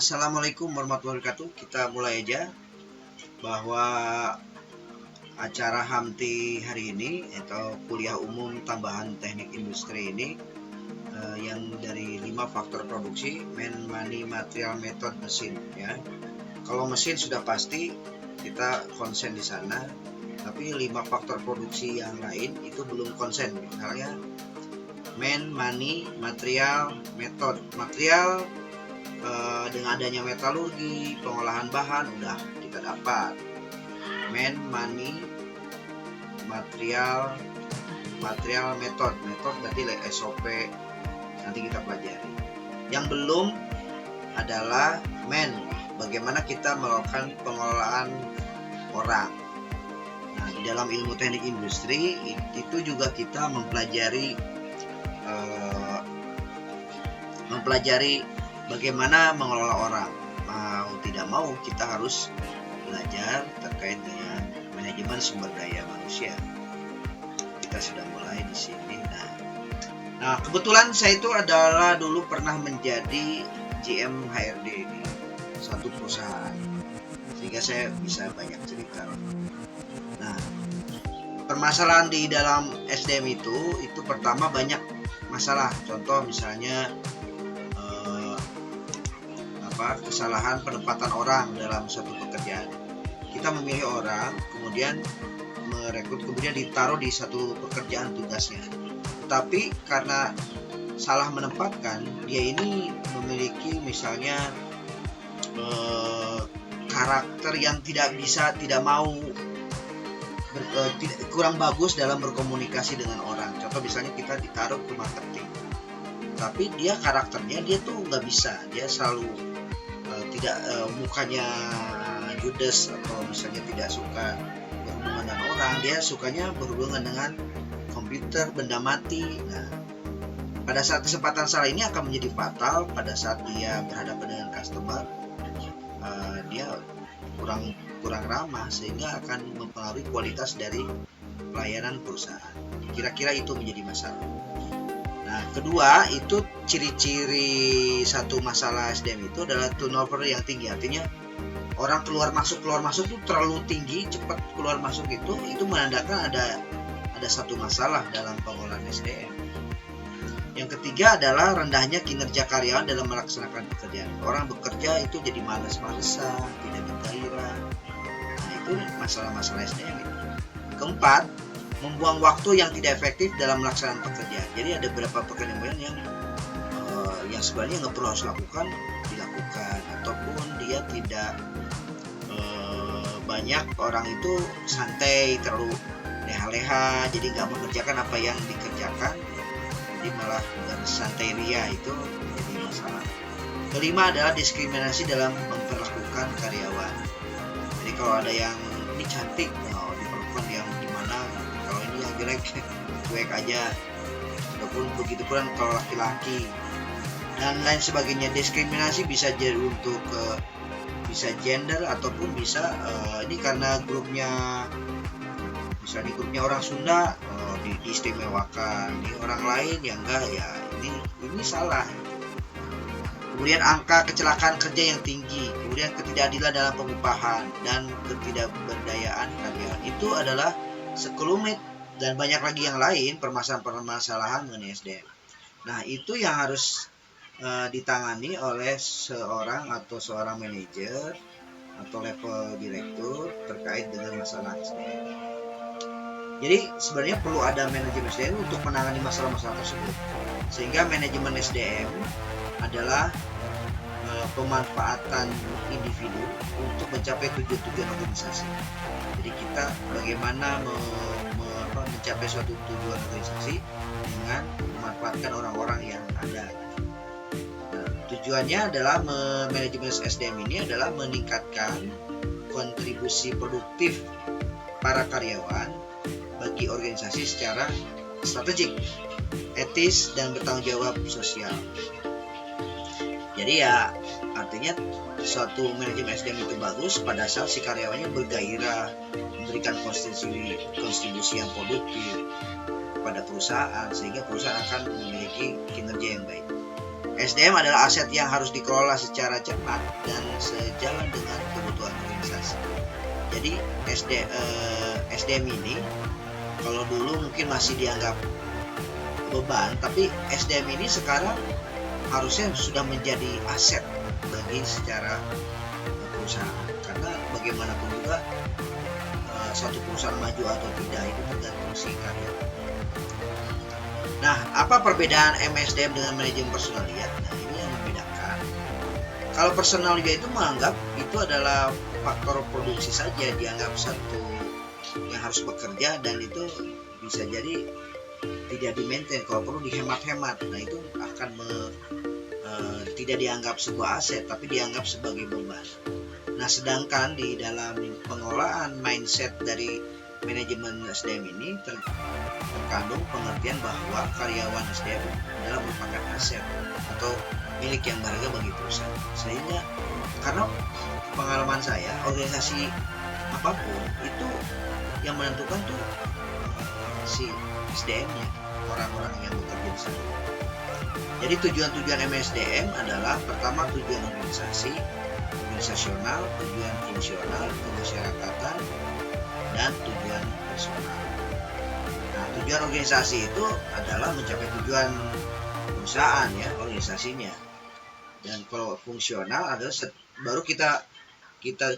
Assalamualaikum warahmatullahi wabarakatuh. Kita mulai aja bahwa acara HAMTI hari ini atau kuliah umum tambahan teknik industri ini yang dari 5 faktor produksi, man, money, material, method, mesin ya. Kalau mesin sudah pasti kita konsen di sana, tapi 5 faktor produksi yang lain itu belum konsen. Misalnya man, money, material, method. Material dengan adanya metalurgi, pengolahan bahan udah kita dapat. Man, money, material, method berarti SOP nanti kita pelajari. Yang belum adalah man, bagaimana kita melakukan pengelolaan orang. Nah, di dalam ilmu teknik industri itu juga kita mempelajari bagaimana mengelola orang. Mau tidak mau kita harus belajar terkait dengan manajemen sumber daya manusia. Kita sudah mulai di sini. Nah, kebetulan saya itu adalah dulu pernah menjadi GM HRD di satu perusahaan, sehingga saya bisa banyak cerita. Nah, permasalahan di dalam SDM itu pertama banyak masalah. Contoh misalnya kesalahan penempatan orang dalam suatu pekerjaan. Kita memilih orang, kemudian merekrut, kemudian ditaruh di satu pekerjaan tugasnya. Tetapi karena salah menempatkan, dia ini memiliki misalnya karakter yang kurang bagus dalam berkomunikasi dengan orang. Contoh misalnya kita ditaruh ke marketing, tapi dia karakternya dia tuh nggak bisa, dia selalu mukanya judes atau misalnya tidak suka berhubungan dengan orang, dia sukanya berhubungan dengan komputer, benda mati. Nah, pada saat kesempatan salah ini akan menjadi fatal pada saat dia berhadapan dengan customer. Dia kurang ramah sehingga akan mempengaruhi kualitas dari pelayanan perusahaan. Kira-kira itu menjadi masalah. Nah, kedua itu ciri-ciri satu masalah SDM itu adalah turnover yang tinggi. Artinya orang keluar masuk itu terlalu tinggi, cepat keluar masuk itu menandakan ada satu masalah dalam pengolahan SDM. Yang ketiga adalah rendahnya kinerja karyawan dalam melaksanakan pekerjaan. Orang bekerja itu jadi malas-malesan, tidak bergairah. Nah, itu masalah-masalah SDM itu. Keempat, membuang waktu yang tidak efektif dalam melaksanakan pekerjaan. Jadi ada beberapa pekerjaan yang sebenarnya nggak perlu harus dilakukan, ataupun dia tidak banyak orang itu santai, terlalu leha-leha, jadi nggak mengerjakan apa yang dikerjakan, jadi malah santai ria, itu jadi masalah. Kelima adalah diskriminasi dalam memperlakukan karyawan. Jadi kalau ada yang ini cantik, diperlakukan yang gimana, kalau ini yang jelek cuek aja, ataupun begitu pun kalau laki-laki dan lain sebagainya. Diskriminasi bisa jadi untuk bisa gender ataupun bisa ini karena grupnya, misalnya di grupnya orang Sunda diistimewakan, di orang lain yang enggak, ya ini salah. Kemudian angka kecelakaan kerja yang tinggi, kemudian ketidakadilan dalam pengupahan dan ketidakberdayaan karyawan, itu adalah sekelumit dan banyak lagi yang lain permasalahan mengenai SDM. Nah, itu yang harus ditangani oleh seorang manajer atau level direktur terkait dengan masalah SDM. Jadi sebenarnya perlu ada manajemen SDM untuk menangani masalah-masalah tersebut, sehingga manajemen SDM adalah pemanfaatan individu untuk mencapai tujuan organisasi. Jadi kita bagaimana mencapai suatu tujuan organisasi dengan memanfaatkan orang-orang yang ada. Tujuannya adalah manajemen SDM ini adalah meningkatkan kontribusi produktif para karyawan bagi organisasi secara strategik, etis, dan bertanggung jawab sosial. Jadi ya artinya suatu manajemen SDM itu bagus pada saat si karyawannya bergairah, memberikan kontribusi yang produktif pada perusahaan, sehingga perusahaan akan memiliki kinerja yang baik. SDM adalah aset yang harus dikelola secara cermat dan sejalan dengan kebutuhan organisasi. Jadi SDM ini kalau dulu mungkin masih dianggap beban, tapi SDM ini sekarang harusnya sudah menjadi aset bagi secara perusahaan, karena bagaimanapun juga suatu perusahaan maju atau tidak itu tergantung si karyawan. Nah, apa perbedaan MSDM dengan manajemen personal dia? Nah, ini yang membedakan. Kalau personal dia itu menganggap itu adalah faktor produksi saja, dianggap satu yang harus bekerja dan itu bisa jadi tidak di-maintain, kalau perlu dihemat-hemat. Nah, itu akan tidak dianggap sebuah aset, tapi dianggap sebagai beban. Nah, sedangkan di dalam pengelolaan mindset dari manajemen SDM ini terkandung pengertian bahwa karyawan SDM adalah merupakan aset atau milik yang berharga bagi perusahaan. Sehingga karena pengalaman saya, organisasi apapun itu yang menentukan tuh si SDM-nya, orang-orang yang bekerja di sana. Jadi tujuan-tujuan MSDM adalah pertama tujuan organisasional, tujuan fungsional, kemasyarakatan, dan tujuan personal. Nah, tujuan organisasi itu adalah mencapai tujuan perusahaan ya, organisasinya. Dan kalau fungsional adalah baru kita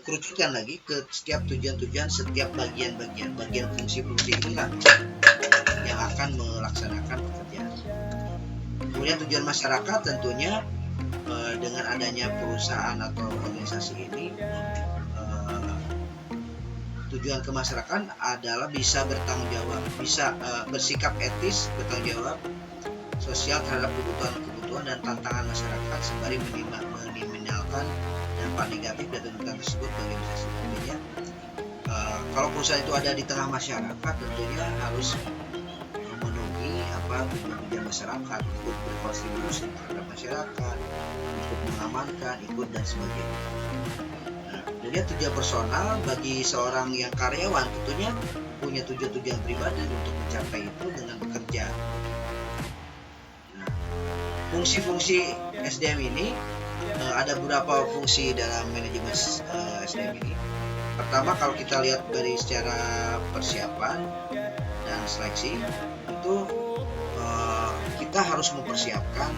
kerucutkan lagi ke setiap tujuan-tujuan, setiap bagian fungsi-fungsi inilah yang akan melaksanakan pekerjaan. Kemudian tujuan masyarakat tentunya dengan adanya perusahaan atau organisasi ini, tujuan kemasyarakatan adalah bisa bertanggung jawab, bisa bersikap etis, bertanggung jawab sosial terhadap kebutuhan dan tantangan masyarakat sembari meminimalkan dampak negatif dari tuntutan tersebut bagi organisasi. Tentunya kalau perusahaan itu ada di tengah masyarakat, tentunya harus memenuhi tujuan masyarakat, ikut berkontribusi terhadap masyarakat, ikut mengamankan, ikut dan sebagainya. Nah, kemudian tujuan personal bagi seorang yang karyawan tentunya punya tujuan-tujuan pribadi untuk mencapai itu dengan bekerja. Nah, fungsi-fungsi SDM ini ada beberapa fungsi dalam manajemen SDM ini. Pertama, kalau kita lihat dari secara persiapan dan seleksi itu kita harus mempersiapkan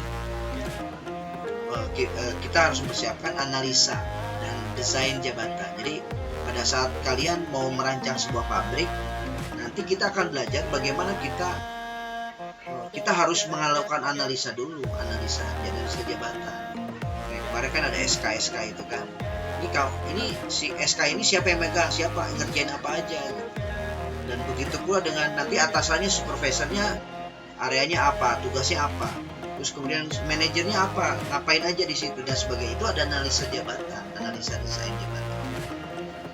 analisa dan desain jabatan. Jadi pada saat kalian mau merancang sebuah pabrik, nanti kita akan belajar bagaimana kita harus melakukan analisa dulu, analisa jabatan. Kemarin kan ada SK itu kan. Ini si SK ini siapa yang megang, siapa ngerjain apa aja. Dan begitu pula dengan nanti atasannya, supervisornya, areanya apa, tugasnya apa, terus kemudian manajernya apa, ngapain aja di situ dan sebagainya. Itu ada analisa jabatan, analisa desain jabatan.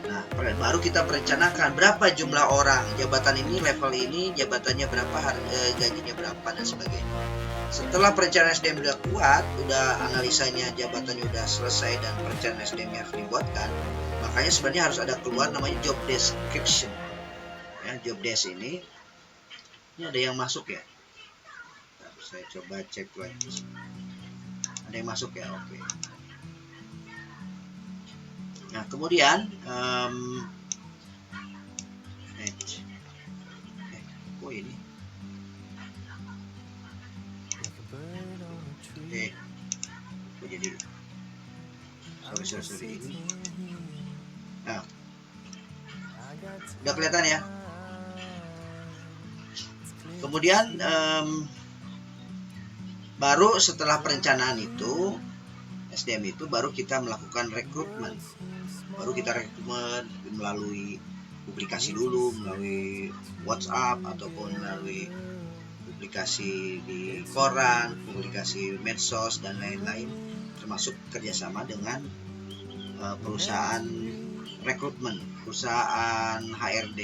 Nah, baru kita merencanakan berapa jumlah orang, jabatan ini, level ini, jabatannya berapa, gajinya berapa dan sebagainya. Setelah perencanaan SDM udah kuat, udah analisanya jabatannya udah selesai dan perencanaan SDM harus dibuatkan, makanya sebenarnya harus ada keluar namanya job description. Ya, job desk ini ada yang masuk ya. Saya coba cek lagi. Ada yang masuk ya, oke. Nah, kemudian ini. Jadi sorry ini. Nah, udah kelihatan ya. Kemudian baru setelah perencanaan itu, SDM itu baru kita melakukan rekrutmen. Baru kita rekrutmen melalui publikasi dulu, melalui WhatsApp ataupun melalui publikasi di koran, publikasi medsos dan lain-lain, termasuk kerjasama dengan perusahaan rekrutmen, perusahaan HRD.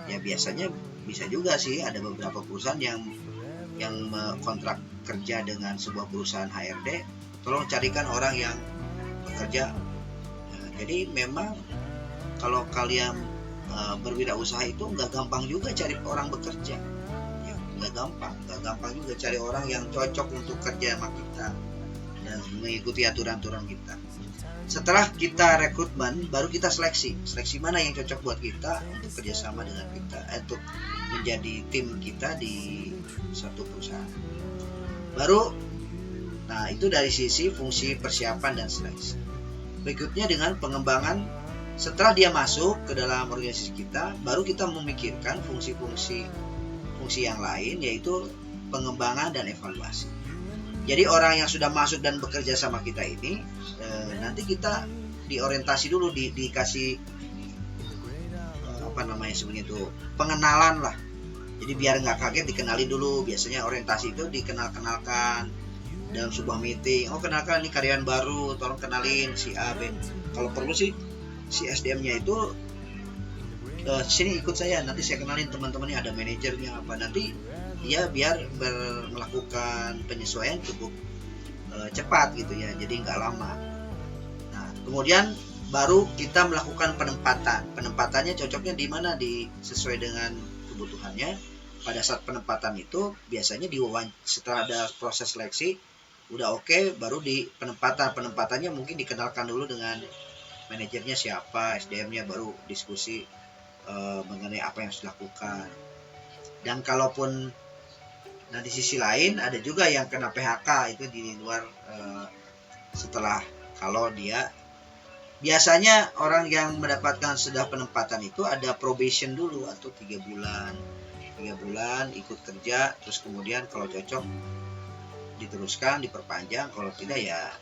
Ya biasanya bisa juga sih ada beberapa perusahaan yang kontrak kerja dengan sebuah perusahaan HRD, tolong carikan orang yang bekerja. Nah, jadi memang kalau kalian berwirausaha itu nggak gampang juga cari orang bekerja. Ya, nggak gampang juga cari orang yang cocok untuk kerja sama kita dan mengikuti aturan-aturan kita. Setelah kita rekrutmen, baru kita seleksi mana yang cocok buat kita untuk kerjasama dengan kita, untuk menjadi tim kita di satu perusahaan. Baru, nah itu dari sisi fungsi persiapan dan seleksi. Berikutnya dengan pengembangan, setelah dia masuk ke dalam organisasi kita, baru kita memikirkan fungsi-fungsi yang lain, yaitu pengembangan dan evaluasi. Jadi orang yang sudah masuk dan bekerja sama kita ini, nanti kita diorientasi dulu, dikasih sebenarnya itu pengenalan lah. Jadi biar nggak kaget, dikenali dulu. Biasanya orientasi itu dikenalkan dalam sebuah meeting. Oh, kenalkan, ini karyawan baru, tolong kenalin si A, B. Kalau perlu sih si SDM-nya itu sini ikut saya, nanti saya kenalin teman-temannya, ada manajernya apa, nanti dia biar melakukan penyesuaian cukup cepat gitu ya, jadi nggak lama. Nah, kemudian baru kita melakukan penempatannya cocoknya di mana, sesuai dengan kebutuhannya. Pada saat penempatan itu biasanya setelah ada proses seleksi udah oke, baru di penempatannya mungkin dikenalkan dulu dengan manajernya siapa, SDM-nya, baru diskusi mengenai apa yang harus dilakukan. Dan kalaupun di sisi lain ada juga yang kena PHK, itu di luar setelah, kalau dia biasanya orang yang mendapatkan sudah penempatan itu ada probation dulu, atau 3 bulan ikut kerja, terus kemudian kalau cocok diteruskan, diperpanjang, kalau tidak ya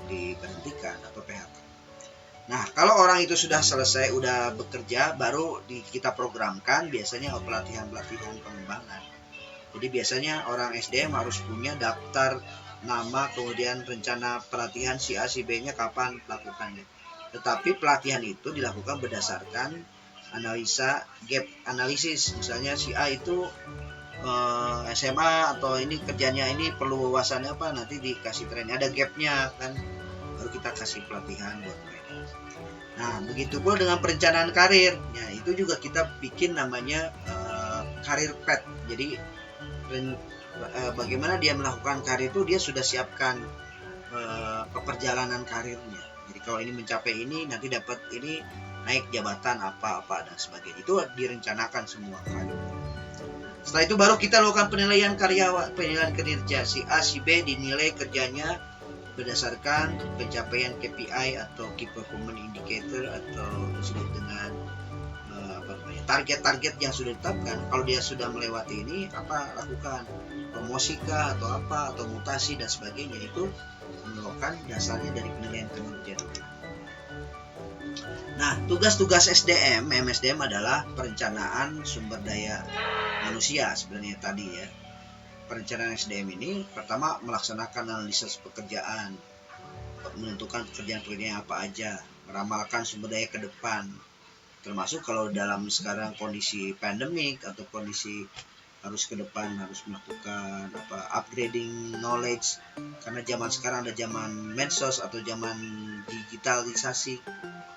diberhentikan atau PHK. Nah, kalau orang itu sudah selesai, udah bekerja, baru kita programkan biasanya pelatihan pengembangan. Jadi biasanya orang SDM harus punya daftar nama, kemudian rencana pelatihan si A, si B-nya kapan lakukannya. Tetapi pelatihan itu dilakukan berdasarkan analisa gap analisis. Misalnya si A itu SMA atau ini kerjanya ini perlu wawasannya apa, nanti dikasih training, ada gapnya kan, baru kita kasih pelatihan buat mereka. Nah, begitu pula dengan perencanaan karir. Nah, itu juga kita bikin namanya karir path. Jadi bagaimana dia melakukan karir itu, dia sudah siapkan perjalanan karirnya. Jadi kalau ini mencapai ini, nanti dapat ini, naik jabatan apa dan sebagainya. Itu direncanakan semua karir. Setelah itu baru kita lakukan penilaian kinerja. Si A, si B dinilai kerjanya berdasarkan pencapaian KPI atau Key Performance Indicator, atau disebut dengan target-target yang sudah ditetapkan. Kalau dia sudah melewati ini, apa lakukan, promosi kah atau apa, atau mutasi dan sebagainya. Itu merupakan dasarnya dari penilaian kinerja. Nah, tugas-tugas MSDM adalah perencanaan sumber daya manusia sebenarnya tadi ya. Perencanaan SDM ini pertama melaksanakan analisis pekerjaan, menentukan pekerjaan-pekerjaan apa aja, meramalkan sumber daya ke depan, termasuk kalau dalam sekarang kondisi pandemik atau kondisi harus ke depan harus melakukan upgrading knowledge, karena zaman sekarang ada zaman medsos atau zaman digitalisasi,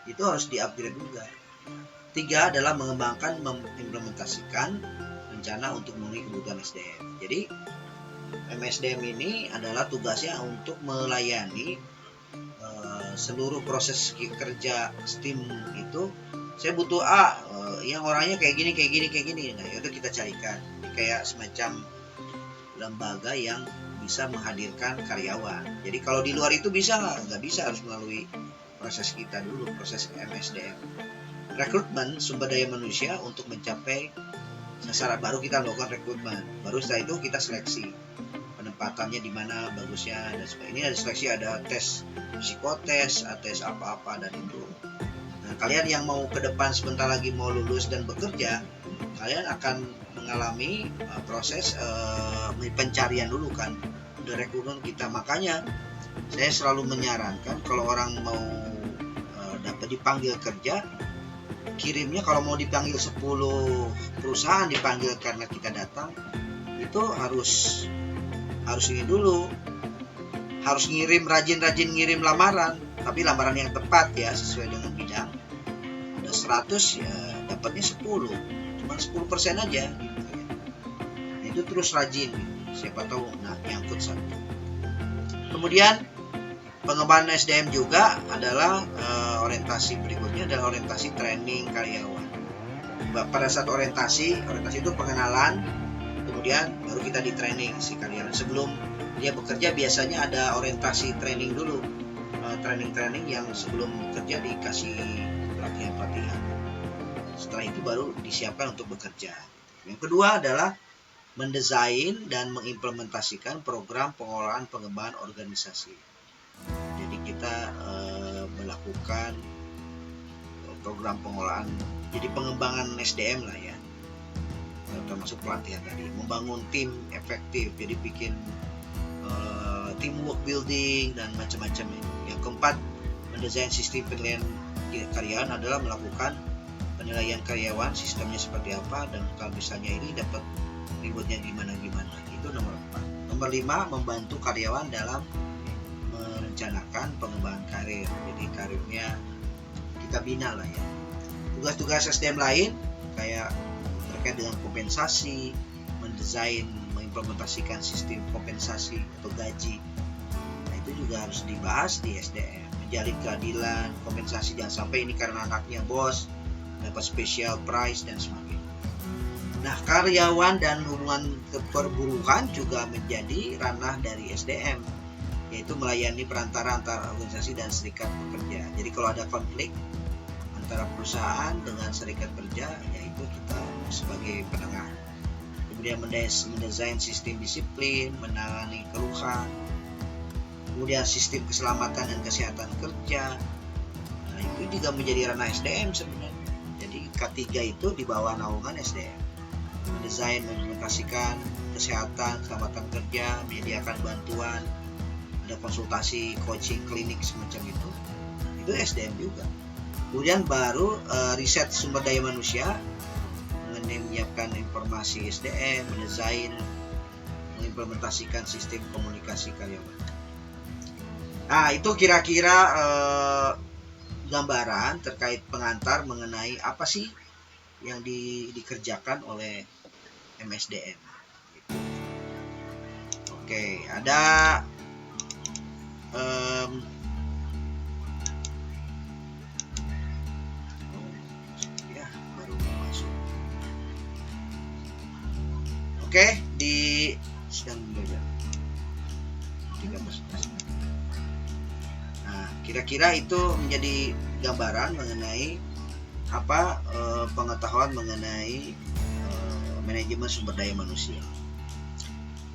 itu harus di-upgrade juga. 3 adalah mengembangkan, mengimplementasikan rencana untuk memenuhi kebutuhan SDM. Jadi MSDM ini adalah tugasnya untuk melayani seluruh proses kerja STEAM itu. Saya butuh A, yang orangnya kayak gini. Nah, itu kita carikan. Kayak semacam lembaga yang bisa menghadirkan karyawan. Jadi kalau di luar itu bisa nggak bisa, harus melalui proses kita dulu, proses MSDM. Rekrutmen sumber daya manusia untuk mencapai sasaran, baru kita lakukan rekrutmen. Baru setelah itu kita seleksi penempatannya di mana bagusnya dan sebagainya. Ini ada seleksi, ada tes psikotes, tes apa-apa dan itu. Nah, kalian yang mau ke depan sebentar lagi mau lulus dan bekerja, kalian akan mengalami proses pencarian dulu kan, udah rekrutmen kita. Makanya saya selalu menyarankan kalau orang mau dapat dipanggil kerja, kirimnya kalau mau dipanggil 10 perusahaan dipanggil karena kita datang, itu harus ini dulu, harus rajin ngirim lamaran, tapi lamaran yang tepat ya, sesuai dengan bidang. Ada 100 ya dapatnya 10, cuma 10% aja gitu ya. itu terus rajin, siapa tahu nyangkut satu. Kemudian pengembangan SDM juga adalah orientasi berikutnya adalah orientasi training karyawan. Pada saat orientasi itu pengenalan, kemudian baru kita di training si karyawan. Sebelum dia bekerja biasanya ada orientasi training dulu, training yang sebelum bekerja dikasih pelatihan. Setelah itu baru disiapkan untuk bekerja. Yang kedua adalah mendesain dan mengimplementasikan program pengolahan pengembangan organisasi. Jadi kita melakukan program pengolahan, jadi pengembangan SDM lah ya, termasuk pelatihan tadi, membangun tim efektif, jadi bikin teamwork building dan macam-macam itu. Yang keempat, mendesain sistem penilaian karyawan adalah melakukan penilaian karyawan, sistemnya seperti apa, dan kalau misalnya ini dapat rewardnya gimana, itu nomor 4. Nomor 5, membantu karyawan dalam merencanakan pengembangan karir, jadi karirnya kita bina lah ya. Tugas-tugas SDM lain kayak terkait dengan kompensasi, mendesain, mengimplementasikan sistem kompensasi atau gaji, nah itu juga harus dibahas di SDM. Menjalin keadilan, kompensasi, jangan sampai ini karena anaknya bos dapat special price dan sebagainya. Nah, karyawan dan hubungan keperburukan juga menjadi ranah dari SDM, yaitu melayani perantara antara organisasi dan serikat pekerja. Jadi kalau ada konflik antara perusahaan dengan serikat kerja, yaitu kita sebagai penengah. Kemudian mendesain sistem disiplin, menangani keluhan, kemudian sistem keselamatan dan kesehatan kerja. Nah, itu juga menjadi ranah SDM sebenarnya. Jadi K3 itu di bawah naungan SDM. Mendesain, mengimplementasikan kesehatan, keselamatan kerja, menyediakan bantuan, ada konsultasi, coaching, klinik semacam itu SDM juga. Kemudian baru riset sumber daya manusia, menyiapkan informasi SDM, mendesain, mengimplementasikan sistem komunikasi karyawan. Nah, itu kira-kira gambaran terkait pengantar mengenai apa sih yang dikerjakan oleh MSDM. Oke, ada ya baru masuk. Oke, di sedang belajar 13. Nah, kira-kira itu menjadi gambaran mengenai apa pengetahuan mengenai manajemen sumber daya manusia.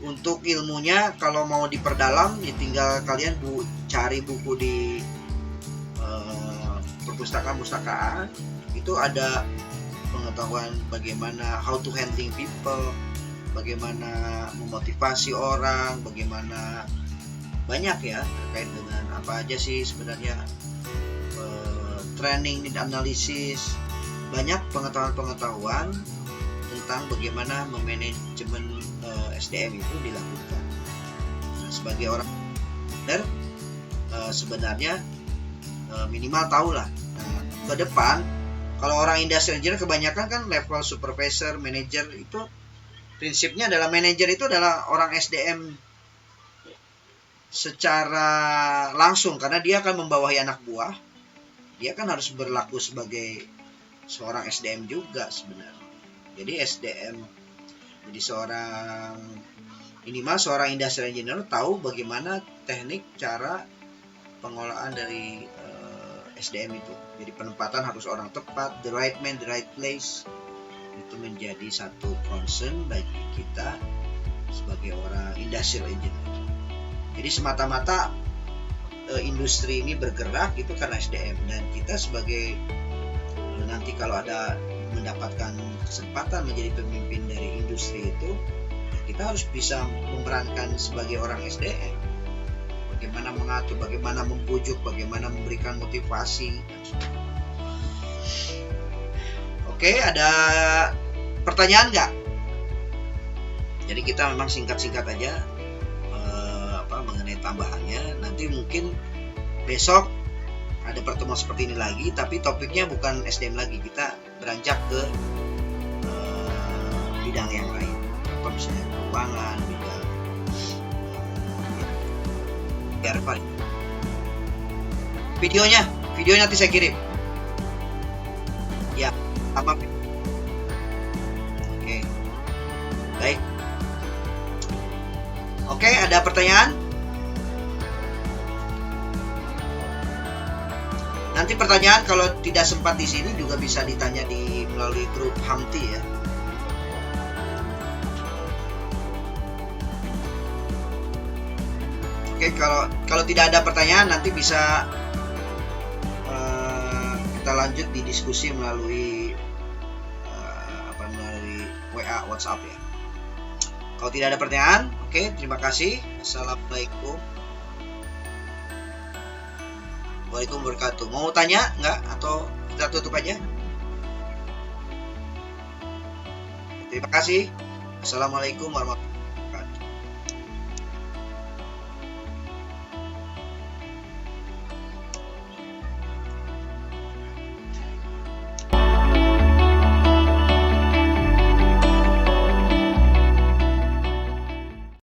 Untuk ilmunya kalau mau diperdalam ya tinggal kalian cari buku di perpustakaan itu ada pengetahuan bagaimana how to handling people, bagaimana memotivasi orang, bagaimana banyak ya terkait dengan apa aja sih sebenarnya training dan analisis, banyak pengetahuan tentang bagaimana memanajemen SDM itu dilakukan. Nah, sebagai orang leader sebenarnya minimal tahulah ke depan kalau orang industrial engineer kebanyakan kan level supervisor, manager itu prinsipnya adalah manager itu adalah orang SDM secara langsung karena dia akan membawahi anak buah. Dia kan harus berlaku sebagai seorang SDM juga sebenarnya. Jadi SDM, jadi minimal seorang industrial engineer tahu bagaimana teknik cara pengolahan dari SDM itu. Jadi penempatan harus orang tepat, the right man, the right place. Itu menjadi satu concern bagi kita sebagai orang industrial engineer. Jadi semata-mata industri ini bergerak itu karena SDM, dan kita sebagai nanti kalau ada mendapatkan kesempatan menjadi pemimpin dari industri itu, kita harus bisa memerankan sebagai orang SDM. Bagaimana mengatur, bagaimana membujuk, bagaimana memberikan motivasi. Oke, ada pertanyaan nggak? Jadi kita memang singkat-singkat aja mengenai tambahannya. Nanti mungkin besok ada pertemuan seperti ini lagi, tapi topiknya bukan SDM lagi, kita beranjak ke bidang yang lain. apa misalnya keuangan, bidang biar apa? Videonya nanti saya kirim. Ya, apa? Oke. Baik. Oke, ada pertanyaan? Nanti pertanyaan kalau tidak sempat di sini juga bisa ditanya di melalui grup Hamti ya. Oke, kalau tidak ada pertanyaan nanti bisa kita lanjut di diskusi melalui melalui WA, WhatsApp ya. Kalau tidak ada pertanyaan, oke, terima kasih. Assalamualaikum warahmatullahi wabarakatuh. Mau tanya nggak atau kita tutup aja? Terima kasih. Assalamualaikum warahmatullahi wabarakatuh.